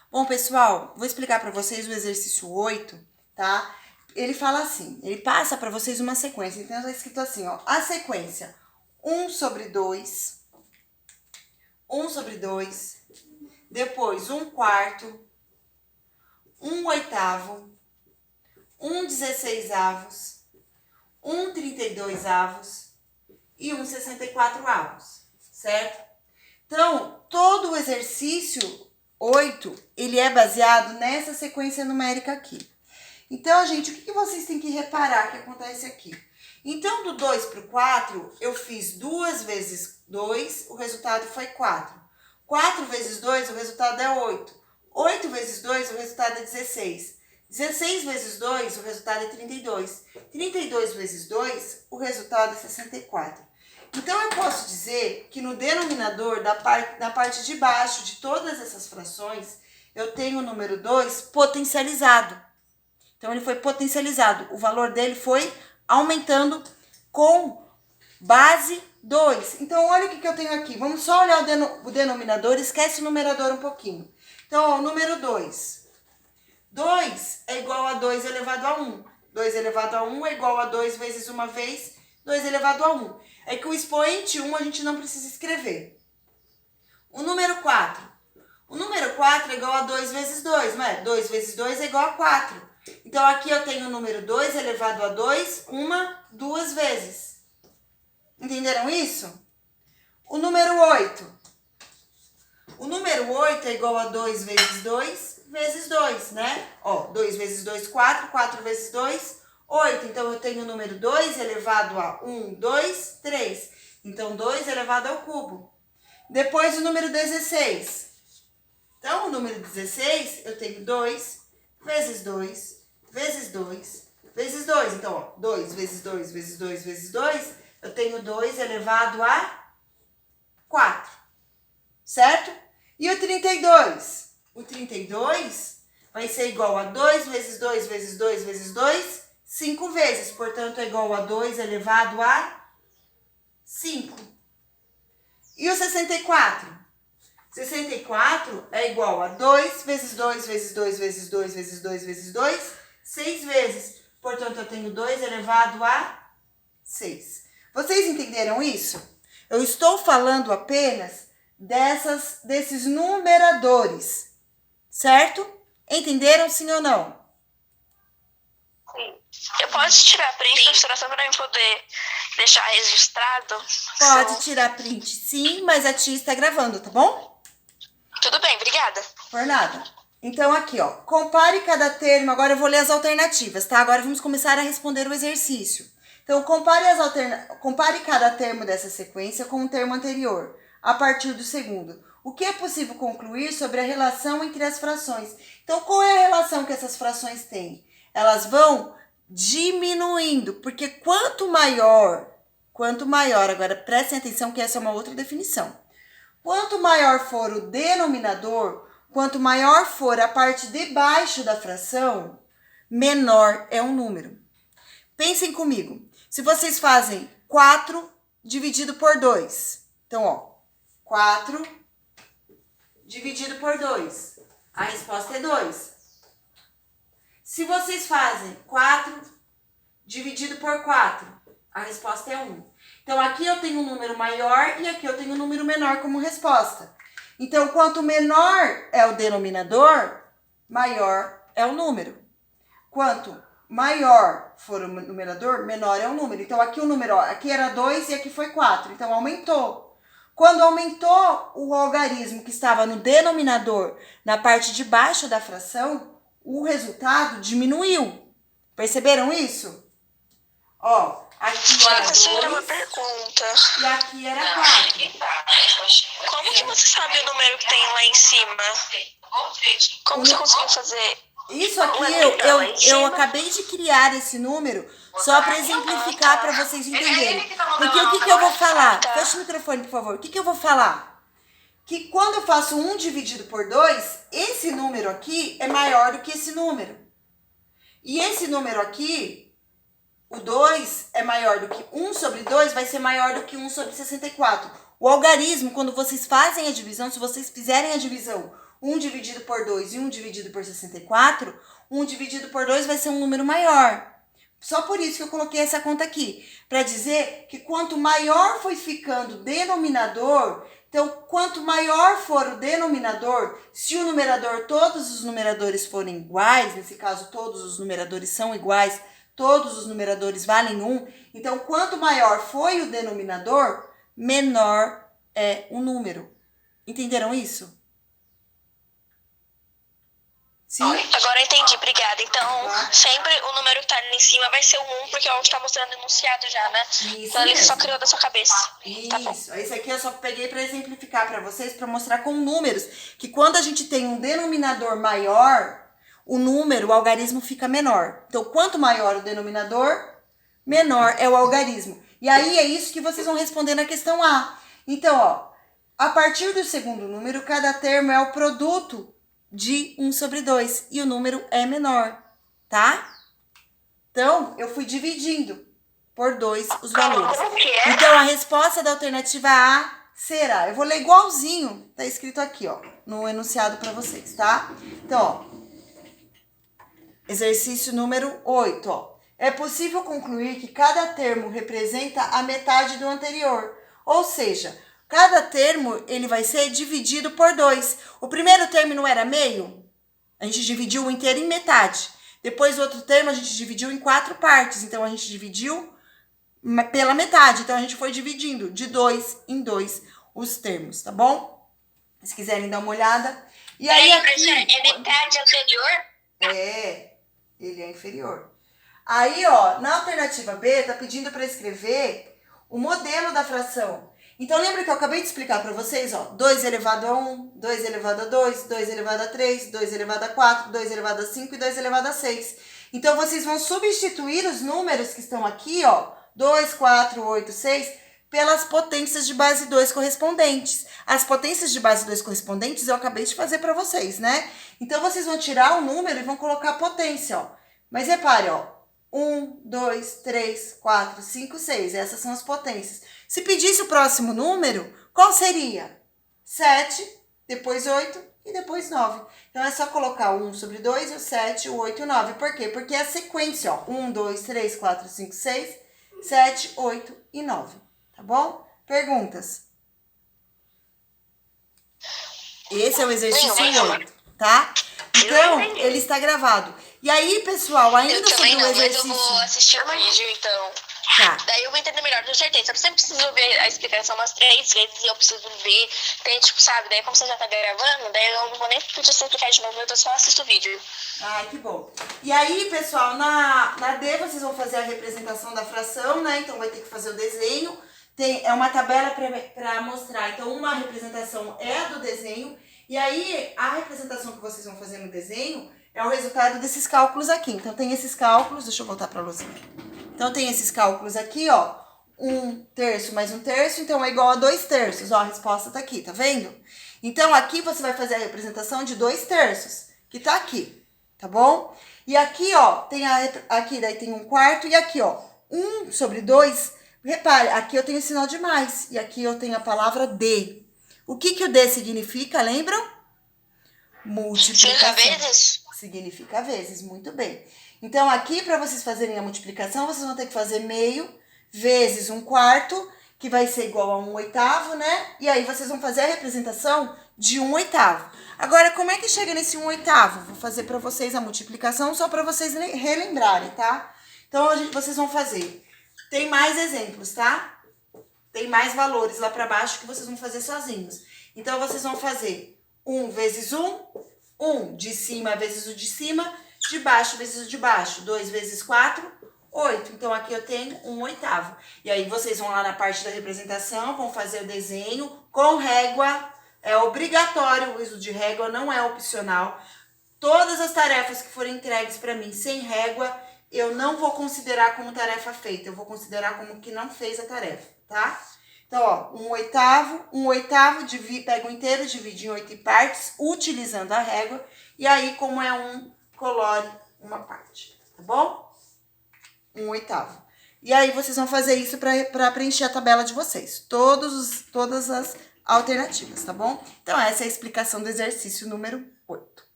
Bom, pessoal, vou explicar para vocês o exercício 8, tá? Ele fala assim, ele passa para vocês uma sequência. Então, está escrito assim, ó. A sequência 1 sobre 2, 1 sobre 2, depois 1 quarto, 1 oitavo, 1 16avos, 1 32avos e 1 64avos, certo? Então, todo o exercício 8, ele é baseado nessa sequência numérica aqui. Então, gente, o que vocês têm que reparar que acontece aqui? Então, do 2 para o 4, eu fiz 2 vezes 2, o resultado foi 4. 4 vezes 2, o resultado é 8. 8 vezes 2, o resultado é 16. 16 vezes 2, o resultado é 32. 32 vezes 2, o resultado é 64. Então, eu posso dizer que no denominador, na parte de baixo de todas essas frações, eu tenho o número 2 potencializado. Então, ele foi potencializado. O valor dele foi aumentando com base 2. Então, olha o que eu tenho aqui. Vamos só olhar o denominador, esquece o numerador um pouquinho. Então, ó, o número 2. 2 é igual a 2 elevado a 1. 2 elevado a 1 é igual a 2 vezes 1 vez, 2 elevado a 1. É que o expoente 1 a gente não precisa escrever. O número 4. O número 4 é igual a 2 vezes 2, não é? 2 vezes 2 é igual a 4. Então, aqui eu tenho o número 2 elevado a 2, 2 vezes. Entenderam isso? O número 8. O número 8 é igual a 2 vezes 2 vezes 2, né? Ó, 2 vezes 2, 4. 4 vezes 2, 8. Então, eu tenho o número 2 elevado a 1, 2, 3. Então, 2 elevado ao cubo. Depois, o número 16. Então, o número 16, eu tenho 2 vezes 2 vezes 2 vezes 2. Então, ó, 2 vezes 2 vezes 2 vezes 2, eu tenho 2 elevado a 4. Certo? E o 32? O 32 vai ser igual a 2 vezes 2 vezes 2 vezes 2, 5 vezes. Portanto, é igual a 2 elevado a 5. E o 64? 64 é igual a 2 vezes 2 vezes 2 vezes 2 vezes 2 vezes 2, 6 vezes. Portanto, eu tenho 2 elevado a 6. Vocês entenderam isso? Eu estou falando apenas desses numeradores, certo? Entenderam, sim ou não? Sim. Eu posso tirar print, professora, só para eu poder deixar registrado? Pode tirar print, sim, mas a tia está gravando, tá bom? Tudo bem, obrigada. Por nada. Então, aqui, ó, compare cada termo. Agora eu vou ler as alternativas, tá? Agora vamos começar a responder o exercício. Então, compare cada termo dessa sequência com o termo anterior, a partir do segundo. O que é possível concluir sobre a relação entre as frações? Então, qual é a relação que essas frações têm? Elas vão diminuindo, porque quanto maior, agora prestem atenção que essa é uma outra definição. Quanto maior for o denominador, quanto maior for a parte de baixo da fração, menor é o número. Pensem comigo. Se vocês fazem 4 dividido por 2. Então, ó, 4 dividido por 2. A resposta é 2. Se vocês fazem 4 dividido por 4, a resposta é 1. Então, aqui eu tenho um número maior e aqui eu tenho um número menor como resposta. Então, quanto menor é o denominador, maior é o número. Quanto maior for o numerador, menor é o número. Então, aqui o número, ó, aqui era 2 e aqui foi 4. Então, aumentou. Quando aumentou o algarismo que estava no denominador, na parte de baixo da fração, o resultado diminuiu. Perceberam isso? Ó, aqui era 2 uma pergunta. E aqui era 4. Como que você sabe o número que tem lá em cima? Como você conseguiu fazer? Isso aqui eu acabei de criar esse número só para exemplificar para vocês entenderem. Porque o que eu vou falar? Fecha o microfone, por favor. O que eu vou falar? Que quando eu faço 1 dividido por 2, esse número aqui é maior do que esse número. E esse número aqui, o 2 é maior do que 1 sobre 2, vai ser maior do que 1 sobre 64. O algarismo, quando vocês fazem a divisão, se vocês fizerem a divisão 1 dividido por 2 e 1 dividido por 64, 1 dividido por 2 vai ser um número maior. Só por isso que eu coloquei essa conta aqui, para dizer que quanto maior foi ficando o denominador, então quanto maior for o denominador, se o numerador, todos os numeradores forem iguais, nesse caso todos os numeradores são iguais, todos os numeradores valem 1, então quanto maior foi o denominador, menor é o número. Entenderam isso? Sim? Agora eu entendi, obrigada. Então, sempre o número que tá ali em cima vai ser o 1, porque é o que tá mostrando o enunciado já, né? Isso então ele mesmo. só criou da sua cabeça. Isso. Tá bom. Esse aqui eu só peguei para exemplificar para vocês, para mostrar com números, que quando a gente tem um denominador maior, o número, o algarismo fica menor. Então, quanto maior o denominador, menor é o algarismo. E aí é isso que vocês vão responder na questão A. Então, ó, a partir do segundo número, cada termo é o produto de 1 sobre 2 e o número é menor, tá? Então, eu fui dividindo por 2 os valores. Então, a resposta da alternativa A será, eu vou ler igualzinho, tá escrito aqui, ó, no enunciado para vocês, tá? Então, ó, exercício número 8, ó. É possível concluir que cada termo representa a metade do anterior, ou seja, cada termo ele vai ser dividido por 2. O primeiro termo não era meio? A gente dividiu o inteiro em metade. Depois o outro termo a gente dividiu em 4 partes. Então a gente dividiu pela metade. Então a gente foi dividindo de 2 em 2 os termos, tá bom? Se quiserem dar uma olhada. E aí aqui, é metade anterior? É, ele é inferior. Aí, ó, na alternativa B, tá pedindo para escrever o modelo da fração. Então, lembra que eu acabei de explicar para vocês, ó, 2 elevado a 1, 2 elevado a 2, 2 elevado a 3, 2 elevado a 4, 2 elevado a 5 e 2 elevado a 6. Então, vocês vão substituir os números que estão aqui, ó, 2, 4, 8, 6, pelas potências de base 2 correspondentes. As potências de base 2 correspondentes eu acabei de fazer para vocês, né? Então, vocês vão tirar o número e vão colocar a potência, ó. Mas repare, ó, 1, 2, 3, 4, 5, 6. Essas são as potências. Se pedisse o próximo número, qual seria? 7, depois 8 e depois 9. Então, é só colocar o 1 sobre 2, o 7, o 8 e o 9. Por quê? Porque é a sequência, ó. 1, 2, 3, 4, 5, 6, 7, 8 e 9. Tá bom? Perguntas? Esse é o exercício 8, tá? Então, ele está gravado. E aí, pessoal, ainda sobre o exercício... Mas eu vou assistir o vídeo, então... Tá. Daí eu vou entender melhor, tenho certeza. Eu sempre preciso ver a explicação umas 3 vezes e eu preciso ver. Tem, tipo, sabe? Daí como você já tá gravando, daí eu não vou nem pedir você explicar de novo, eu só assisto o vídeo. Ai, que bom. E aí, pessoal, na D vocês vão fazer a representação da fração, né? Então vai ter que fazer o desenho. É uma tabela para mostrar. Então, uma representação é a do desenho. E aí, a representação que vocês vão fazer no desenho é o resultado desses cálculos aqui. Então, tem esses cálculos. Deixa eu voltar para a luzinha. Então, tem esses cálculos aqui, ó. 1/3 mais 1/3, então é igual a 2/3. Ó, a resposta tá aqui, tá vendo? Então, aqui você vai fazer a representação de 2/3, que tá aqui, tá bom? E aqui, ó, tem aqui daí tem 1/4 e aqui, ó, 1 sobre 2. Repare, aqui eu tenho o sinal de mais e aqui eu tenho a palavra D. O que o D significa, lembram? Multiplicação. Significa vezes? Significa vezes, muito bem. Então, aqui, para vocês fazerem a multiplicação, vocês vão ter que fazer meio vezes 1/4, que vai ser igual a 1/8, né? E aí, vocês vão fazer a representação de 1/8. Agora, como é que chega nesse 1/8? Vou fazer para vocês a multiplicação só para vocês relembrarem, tá? Então, vocês vão fazer. Tem mais exemplos, tá? Tem mais valores lá para baixo que vocês vão fazer sozinhos. Então, vocês vão fazer 1 vezes 1, 1 de cima vezes o de cima, de baixo vezes o de baixo, 2 vezes 4, 8. Então, aqui eu tenho 1/8. E aí, vocês vão lá na parte da representação, vão fazer o desenho com régua. É obrigatório o uso de régua, não é opcional. Todas as tarefas que forem entregues para mim sem régua, eu não vou considerar como tarefa feita. Eu vou considerar como que não fez a tarefa, tá? Então, ó, 1/8, pega o inteiro, divide em 8 partes, utilizando a régua. E aí, como é 1, colore uma parte, tá bom? 1/8. E aí, vocês vão fazer isso para preencher a tabela de vocês. Todas as alternativas, tá bom? Então, essa é a explicação do exercício número 8.